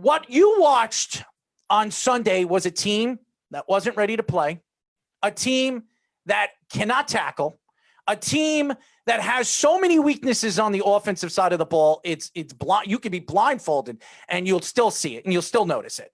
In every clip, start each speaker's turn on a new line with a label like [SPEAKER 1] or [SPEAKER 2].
[SPEAKER 1] what you watched on Sunday was a team that wasn't ready to play, a team that cannot tackle, a team that has so many weaknesses on the offensive side of the ball. It's blind. You can be blindfolded and you'll still see it and you'll still notice it.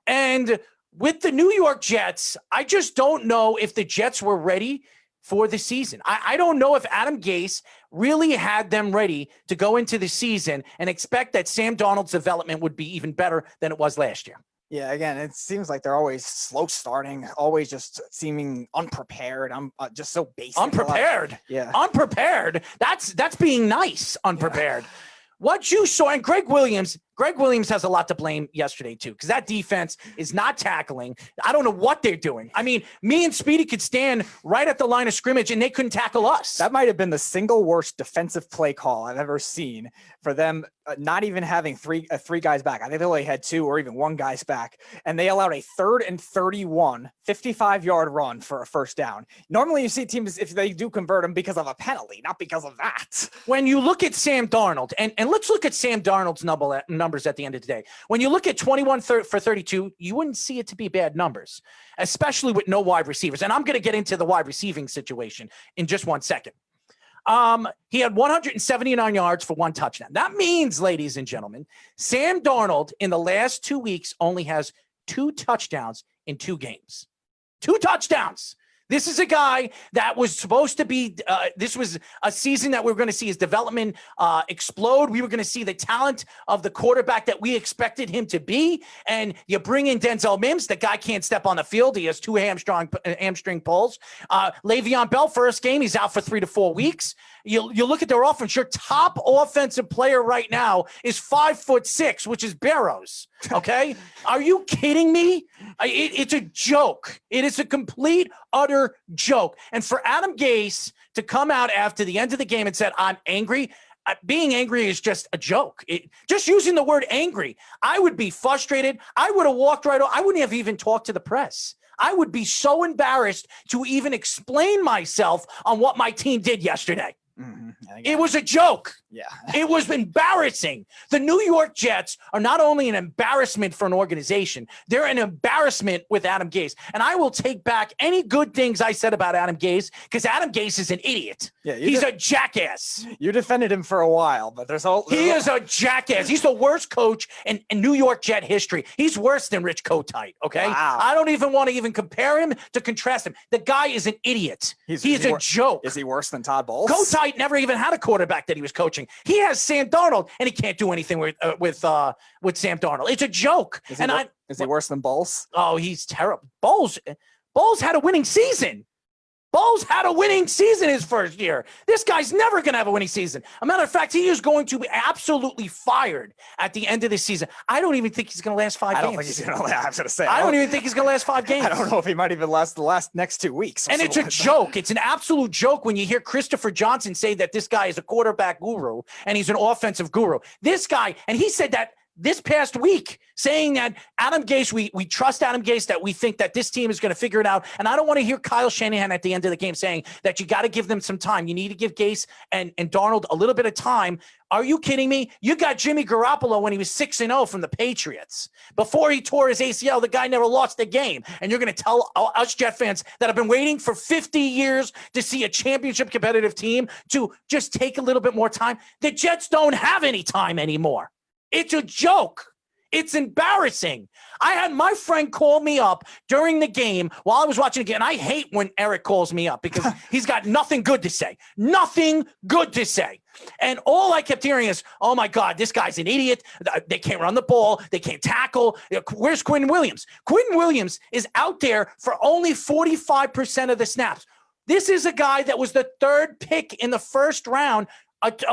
[SPEAKER 1] And with the New York Jets, I just don't know if the Jets were ready for the season. I don't know if Adam Gase really had them ready to go into the season and expect that Sam Darnold's development would be even better than it was last year.
[SPEAKER 2] Yeah, again, it seems like they're always slow starting, always just seeming unprepared. I'm just so basic.
[SPEAKER 1] Unprepared.
[SPEAKER 2] Yeah.
[SPEAKER 1] Unprepared. That's being nice. Unprepared. Yeah. What you saw, and Greg Williams has a lot to blame yesterday too, because that defense is not tackling. I don't know what they're doing. I mean, me and Speedy could stand right at the line of scrimmage and they couldn't tackle us.
[SPEAKER 2] That might have been the single worst defensive play call I've ever seen for them, not even having three guys back. I think they only had two or even one guy's back, and they allowed a 3rd and 31 55-yard run for a first down. Normally you see teams, if they do convert them, because of a penalty, not because of that.
[SPEAKER 1] When you look at Sam Darnold, and let's look at Sam Darnold's numbers at the end of the day. When you look at 21 for 32, you wouldn't see it to be bad numbers, especially with no wide receivers. And I'm going to get into the wide receiving situation in just 1 second. He had 179 yards for 1 touchdown. That means, ladies and gentlemen, Sam Darnold in the last 2 weeks only has 2 touchdowns in 2 games. 2 touchdowns. This is a guy that was supposed to be, this was a season that we were going to see his development explode. We were going to see the talent of the quarterback that we expected him to be. And you bring in Denzel Mims. The guy can't step on the field. He has 2 hamstring pulls. Le'Veon Bell, first game, he's out for 3 to 4 weeks. You look at their offense. Your top offensive player right now is 5'6", which is Barrows. Okay. Are you kidding me? It's a joke. It is a complete, utter joke. And for Adam Gase to come out after the end of the game and said, I'm angry. Being angry is just a joke. Just using the word angry, I would be frustrated. I would have walked right off. I wouldn't have even talked to the press. I would be so embarrassed to even explain myself on what my team did yesterday. Mm-hmm. It was a joke.
[SPEAKER 2] Yeah.
[SPEAKER 1] It was embarrassing. The New York Jets are not only an embarrassment for an organization, they're an embarrassment with Adam Gase. And I will take back any good things I said about Adam Gase, because Adam Gase is an idiot. Yeah, he's a jackass.
[SPEAKER 2] You defended him for a while, but
[SPEAKER 1] he is a jackass. He's the worst coach in New York Jet history. He's worse than Rich Kotite, okay?
[SPEAKER 2] Wow.
[SPEAKER 1] I don't even want to even compare him to contrast him. The guy is an idiot. He's a joke.
[SPEAKER 2] Is he worse than Todd Bowles?
[SPEAKER 1] Kotite never even had a quarterback that he was coaching. He has Sam Darnold, and he can't do anything with Sam Darnold. It's a joke.
[SPEAKER 2] Is he worse than Bowles?
[SPEAKER 1] Oh, he's terrible. Bowles had a winning season. Bowles had a winning season his first year. This guy's never going to have a winning season. A matter of fact, he is going to be absolutely fired at the end of this season. I don't even think he's going to last 5 games.
[SPEAKER 2] I don't think he's going to last. I was going to say.
[SPEAKER 1] I don't even think he's going to last 5 games.
[SPEAKER 2] I don't know if he might even last the next 2 weeks.
[SPEAKER 1] And it's a joke. It's an absolute joke when you hear Christopher Johnson say that this guy is a quarterback guru and he's an offensive guru. This guy, and he said that this past week, saying that Adam Gase, we trust Adam Gase, that we think that this team is going to figure it out. And I don't want to hear Kyle Shanahan at the end of the game saying that you got to give them some time. You need to give Gase and Darnold a little bit of time. Are you kidding me? You got Jimmy Garoppolo when he was 6-0 from the Patriots. Before he tore his ACL, the guy never lost a game. And you're going to tell us Jet fans that have been waiting for 50 years to see a championship competitive team to just take a little bit more time? The Jets don't have any time anymore. It's a joke. It's embarrassing. I had my friend call me up during the game while I was watching the game. And I hate when Eric calls me up because he's got nothing good to say. Nothing good to say. And all I kept hearing is, oh, my God, this guy's an idiot. They can't run the ball. They can't tackle. Where's Quinn Williams? Quinn Williams is out there for only 45% of the snaps. This is a guy that was the 3rd pick in the first round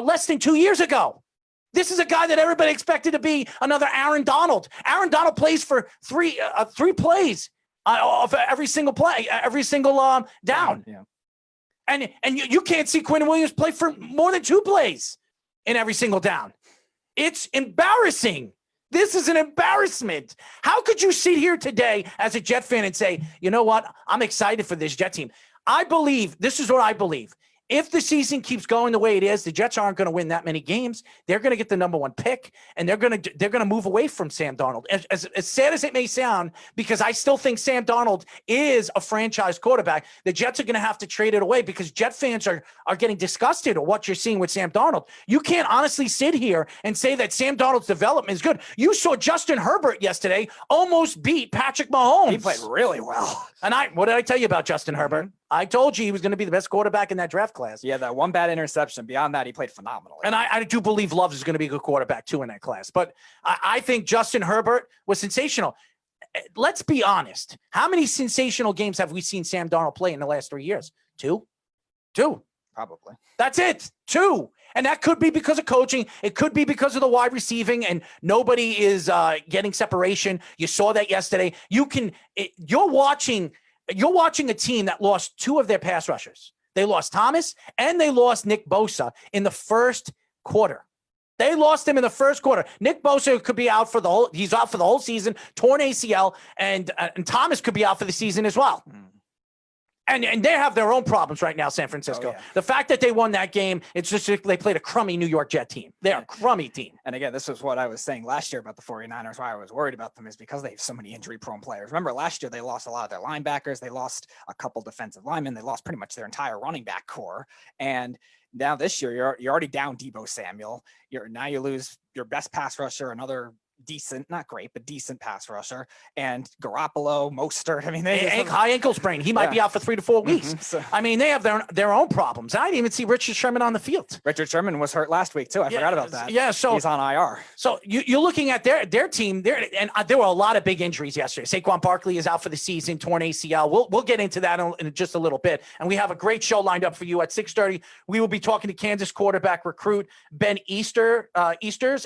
[SPEAKER 1] less than 2 years ago. This is a guy that everybody expected to be another Aaron Donald. Aaron Donald plays for three plays of every single play, every single down. Yeah. And you can't see Quinn Williams play for more than 2 plays in every single down. It's embarrassing. This is an embarrassment. How could you sit here today as a Jet fan and say, you know what? I'm excited for this Jet team. This is what I believe. if the season keeps going the way it is, the Jets aren't going to win that many games. They're going to get the number 1 pick, and they're going to move away from Sam Darnold. As sad as it may sound, because I still think Sam Darnold is a franchise quarterback, the Jets are going to have to trade it away because Jet fans are getting disgusted at what you're seeing with Sam Darnold. You can't honestly sit here and say that Sam Darnold's development is good. You saw Justin Herbert yesterday almost beat Patrick Mahomes.
[SPEAKER 2] He played really well.
[SPEAKER 1] And what did I tell you about Justin Herbert? I told you he was going to be the best quarterback in that draft class.
[SPEAKER 2] Yeah, that one bad interception. Beyond that, he played phenomenally.
[SPEAKER 1] And I do believe Love is going to be a good quarterback, too, in that class. But I think Justin Herbert was sensational. Let's be honest. How many sensational games have we seen Sam Darnold play in the last 3 years? Two.
[SPEAKER 2] Probably.
[SPEAKER 1] That's it. 2. And that could be because of coaching. It could be because of the wide receiving, and nobody is getting separation. You saw that yesterday. You're watching a team that lost 2 of their pass rushers. They lost Thomas and they lost Nick Bosa in the first quarter. They lost him in the first quarter. Nick Bosa could be out he's out for the whole season, torn ACL, and Thomas could be out for the season as well. And they have their own problems right now, San Francisco.
[SPEAKER 2] Oh, yeah.
[SPEAKER 1] The fact that they won that game, it's just they played a crummy New York Jet team. They're a crummy team.
[SPEAKER 2] And again, this was what I was saying last year about the 49ers, why I was worried about them is because they have so many injury-prone players. Remember, last year they lost a lot of their linebackers. They lost a couple defensive linemen. They lost pretty much their entire running back core. And now this year, you're already down Deebo Samuel. Now you lose your best pass rusher, another decent, not great, but decent pass rusher, and Garoppolo, Mostert. I mean,
[SPEAKER 1] high ankle sprain. He might be out for 3 to 4 weeks.
[SPEAKER 2] So,
[SPEAKER 1] I mean, they have their own problems. I didn't even see Richard Sherman on the field.
[SPEAKER 2] Richard Sherman was hurt last week too. I forgot about that.
[SPEAKER 1] Yeah, so
[SPEAKER 2] he's on IR.
[SPEAKER 1] So you're looking at their team there, and there were a lot of big injuries yesterday. Saquon Barkley is out for the season, torn ACL. We'll get into that in just a little bit. And we have a great show lined up for you at 6:30. We will be talking to Kansas quarterback recruit Ben Easters,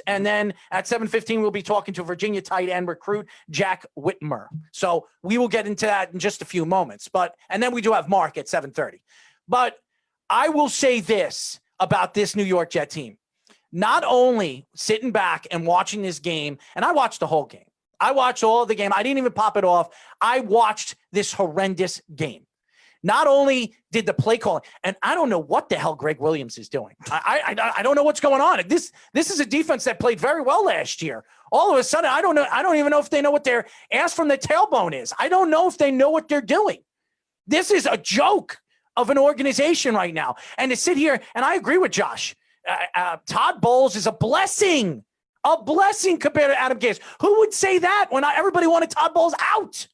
[SPEAKER 1] and then at 7:15 we'll be talking to Virginia tight end recruit Jack Whitmer. So we will get into that in just a few moments. And then we do have Mark at 7:30. But I will say this about this New York Jet team. Not only sitting back and watching this game, and I watched the whole game. I watched all the game. I didn't even pop it off. I watched this horrendous game. Not only did the play calling, and I don't know what the hell Greg Williams is doing. I don't know what's going on. This is a defense that played very well last year. All of a sudden, I don't even know if they know what their ass from the tailbone is. I don't know if they know what they're doing. This is a joke of an organization right now. And to sit here, and I agree with Josh, Todd Bowles is a blessing compared to Adam Gase. Who would say that when everybody wanted Todd Bowles out?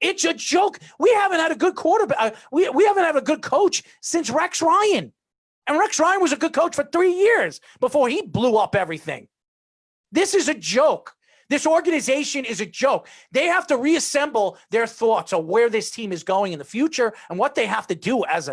[SPEAKER 1] It's a joke. We haven't had a good quarterback. We haven't had a good coach since Rex Ryan. And Rex Ryan was a good coach for 3 years before he blew up everything. This is a joke. This organization is a joke. They have to reassemble their thoughts on where this team is going in the future and what they have to do as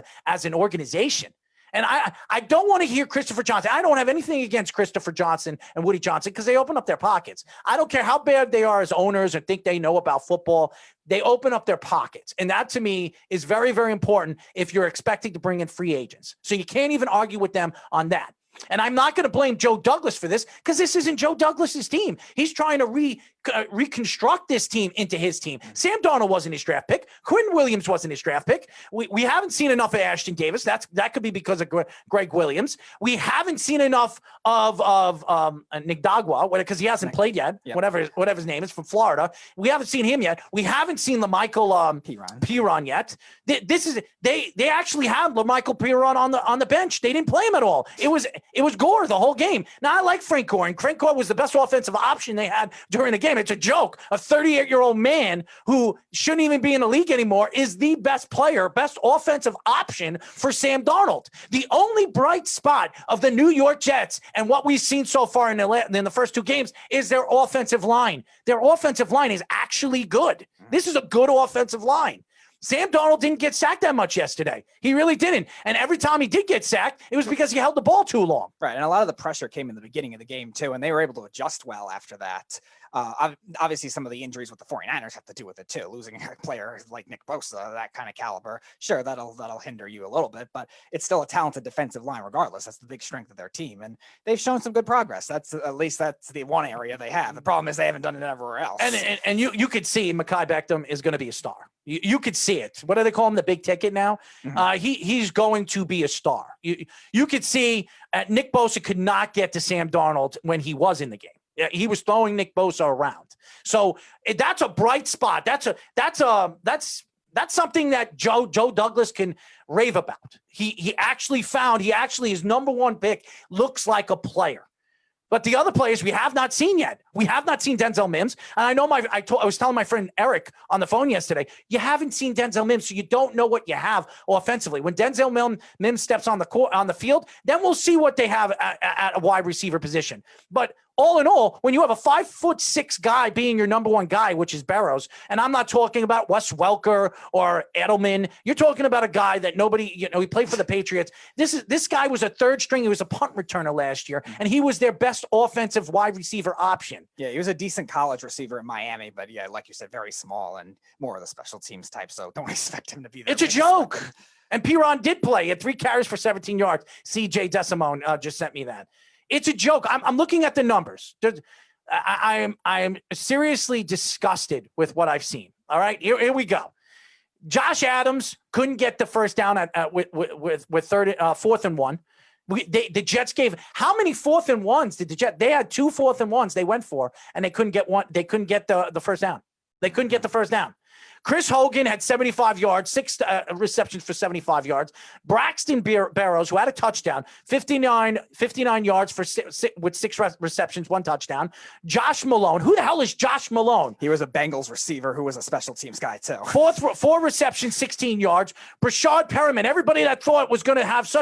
[SPEAKER 1] an organization. And I don't want to hear Christopher Johnson. I don't have anything against Christopher Johnson and Woody Johnson because they open up their pockets. I don't care how bad they are as owners or think they know about football. They open up their pockets. And that, to me, is very, very important if you're expecting to bring in free agents. So you can't even argue with them on that. And I'm not going to blame Joe Douglas for this because this isn't Joe Douglas's team. He's trying to reconstruct this team into his team. Sam Darnold wasn't his draft pick. Quinn Williams wasn't his draft pick. We haven't seen enough of Ashton Davis. That could be because of Greg Williams. We haven't seen enough of Nigdagwa because he hasn't played yet. Yep. Whatever his name is, from Florida. We haven't seen him yet. We haven't seen LaMichael Piron yet. They actually had LaMichael Piron on the bench. They didn't play him at all. It was Gore the whole game. Now, I like Frank Gore, and Frank Gore was the best offensive option they had during the game. It's a joke. A 38-year-old man who shouldn't even be in the league anymore is the best player, best offensive option for Sam Darnold. The only bright spot of the New York Jets and what we've seen so far in the first 2 games is their offensive line. Their offensive line is actually good. This is a good offensive line. Sam Darnold didn't get sacked that much yesterday. He really didn't. And every time he did get sacked, it was because he held the ball too long.
[SPEAKER 2] Right. And a lot of the pressure came in the beginning of the game, too. And they were able to adjust well after that. Obviously, some of the injuries with the 49ers have to do with it too. Losing a player like Nick Bosa, that kind of caliber, sure, that'll hinder you a little bit, but it's still a talented defensive line regardless. That's the big strength of their team, and they've shown some good progress. That's the one area they have. The problem is they haven't done it everywhere else.
[SPEAKER 1] And you could see Mekhi Beckham is going to be a star. You could see it. What do they call him? The big ticket now. He's going to be a star. You could see Nick Bosa could not get to Sam Darnold when he was in the game. He was throwing Nick Bosa around. So that's a bright spot. That's something that Joe Douglas can rave about. He actually his number one pick looks like a player. But the other players we have not seen yet. We have not seen Denzel Mims. And I know I was telling my friend Eric on the phone yesterday, you haven't seen Denzel Mims, so you don't know what you have offensively. When Denzel Mims steps on the field, then we'll see what they have at a wide receiver position. But all in all, when you have a 5'6" guy being your number one guy, which is Burrows, and I'm not talking about Wes Welker or Edelman, you're talking about a guy that nobody, he played for the Patriots. This guy was a third string. He was a punt returner last year, and he was their best offensive wide receiver option.
[SPEAKER 2] Yeah, he was a decent college receiver in Miami, but yeah, like you said, very small and more of the special teams type. So don't expect him to be there.
[SPEAKER 1] It's a joke. And Piron did play. He had 3 carries for 17 yards. CJ Desimone just sent me that. It's a joke. I'm looking at the numbers. I am seriously disgusted with what I've seen. All right, here we go. Josh Adams couldn't get the first down with 4th and 1. The Jets gave how many 4th and 1s did the Jets? They had 2 4th and 1s they went for, and they couldn't get one. They couldn't get the first down. They couldn't get the first down. Chris Hogan had 75 yards, 6 receptions for 75 yards. Braxton Barrows, who had a touchdown, 59 yards with 6 receptions, 1 touchdown. Josh Malone. Who the hell is Josh Malone?
[SPEAKER 2] He was a Bengals receiver who was a special teams guy too.
[SPEAKER 1] 4 receptions, 16 yards. Brashad Perriman. Everybody that thought was going to have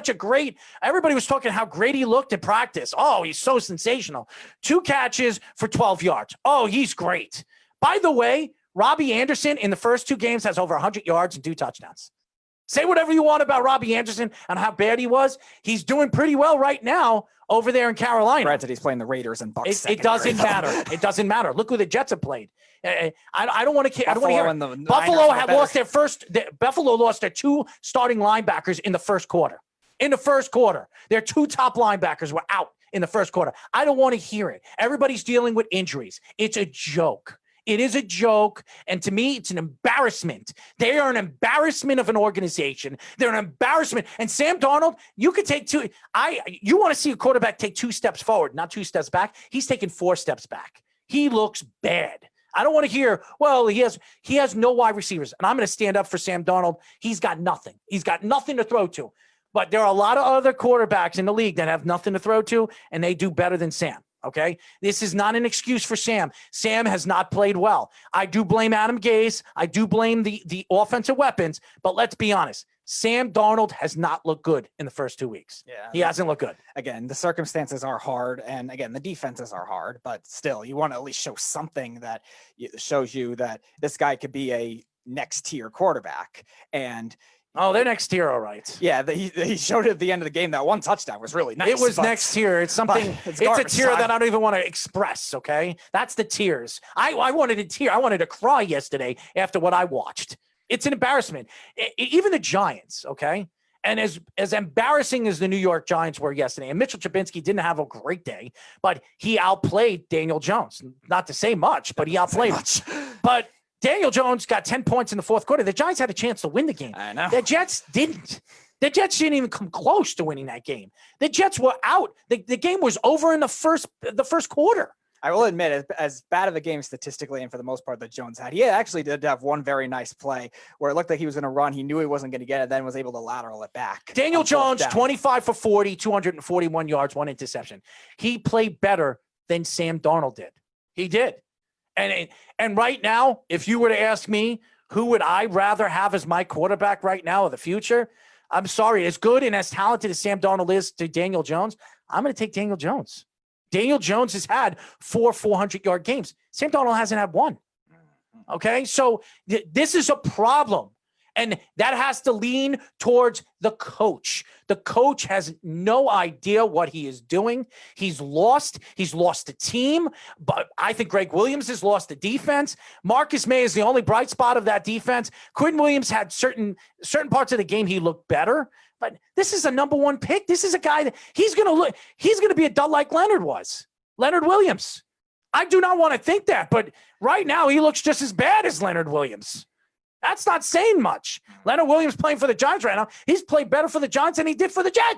[SPEAKER 1] everybody was talking how great he looked in practice. Oh, he's so sensational. 2 catches for 12 yards. Oh, he's great. By the way, Robbie Anderson in the first 2 games has over 100 yards and 2 touchdowns. Say whatever you want about Robbie Anderson and how bad he was. He's doing pretty well right now over there in Carolina.
[SPEAKER 2] Granted, he's playing the Raiders and Bucs.
[SPEAKER 1] It doesn't matter. It doesn't matter. Look who the Jets have played. I don't want to. I don't want to hear. Buffalo have lost their Buffalo lost their 2 starting linebackers in the first quarter. In the first quarter, their 2 top linebackers were out in the first quarter. I don't want to hear it. Everybody's dealing with injuries. It's a joke. It is a joke, and to me, it's an embarrassment. They are an embarrassment of an organization. They're an embarrassment. And Sam Darnold, you could take 2. You want to see a quarterback take 2 steps forward, not 2 steps back. He's taking 4 steps back. He looks bad. I don't want to hear, well, he has no wide receivers, and I'm going to stand up for Sam Darnold. He's got nothing. He's got nothing to throw to. But there are a lot of other quarterbacks in the league that have nothing to throw to, and they do better than Sam. Okay, this is not an excuse for Sam. Sam has not played well. I do blame Adam Gase. I do blame the offensive weapons. But let's be honest. Sam Darnold has not looked good in the first 2 weeks. Yeah, he hasn't looked good.
[SPEAKER 2] Again, the circumstances are hard. And again, the defenses are hard. But still, you want to at least show something that shows you that this guy could be a next tier quarterback. And
[SPEAKER 1] oh, they're next tier, all right.
[SPEAKER 2] Yeah, he showed it at the end of the game. That 1 touchdown was really nice.
[SPEAKER 1] It was next tier. It's something. It's a tier that I don't even want to express. Okay, that's the tiers. I wanted a tier. I wanted to cry yesterday after what I watched. It's an embarrassment. Even the Giants. Okay, and as embarrassing as the New York Giants were yesterday, and Mitchell Trubisky didn't have a great day, but he outplayed Daniel Jones. Not to say much, but he outplayed him. But Daniel Jones got 10 points in the 4th quarter. The Giants had a chance to win the game.
[SPEAKER 2] I know.
[SPEAKER 1] The Jets didn't. The Jets didn't even come close to winning that game. The Jets were out. The game was over in the first quarter.
[SPEAKER 2] I will admit, as bad of a game statistically and for the most part that Jones had, he actually did have one very nice play where it looked like he was going to run. He knew he wasn't going to get it, then was able to lateral it back.
[SPEAKER 1] Daniel Jones, 25 for 40, 241 yards, 1 interception. He played better than Sam Darnold did. He did. And right now, if you were to ask me, who would I rather have as my quarterback right now of the future? I'm sorry. As good and as talented as Sam Darnold is to Daniel Jones, I'm going to take Daniel Jones. Daniel Jones has had 4 400-yard games. Sam Darnold hasn't had 1. Okay? So this is a problem. And that has to lean towards the coach. The coach has no idea what he is doing. He's lost. He's lost the team. But I think Greg Williams has lost the defense. Marcus May is the only bright spot of that defense. Quinn Williams had certain parts of the game he looked better. But this is a number one pick. This is a guy that he's going to be a dud like Leonard was. Leonard Williams. I do not want to think that, but right now he looks just as bad as Leonard Williams. That's not saying much. Leonard Williams playing for the Giants right now. He's played better for the Giants than he did for the Jets.